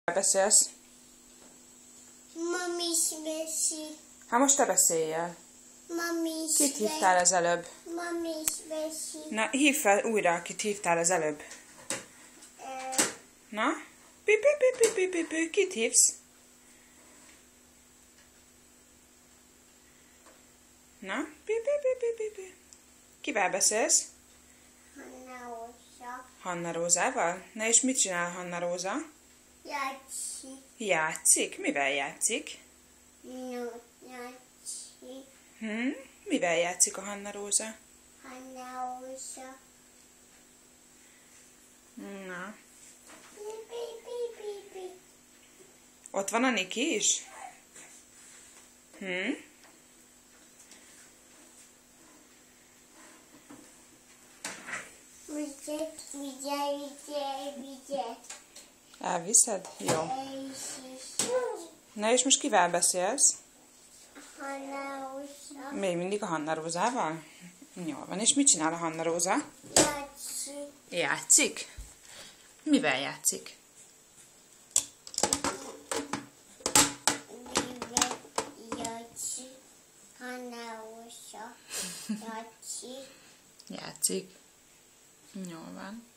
Beszélsz? Mami is veszi. Hát most te beszéljél. Mami is Kit hívtál az előbb? Mami is veszi. Na, hívd fel újra, akit hívtál az előbb. Na? Pi. Kit hívsz? Na? Pi. Kivel beszélsz? Hanna Róza. Hanna Rózával? Na és mit csinál Hanna Róza? Játszik. Játszik? Mivel játszik? Játszik. Mivel játszik a Hanna Róza? Hanna Róza. Na. Pi. Ott van a Niki is? Vigye. Elviszed? Jó. Na és most kivel beszélsz? Hanna Róza. Még mindig a Hanna Rózával? Jól van. És mit csinál a Hanna Róza? Játszik. Játszik? Mivel játszik? Játszik. Hanna Róza. Játszik. Játszik. Jól van.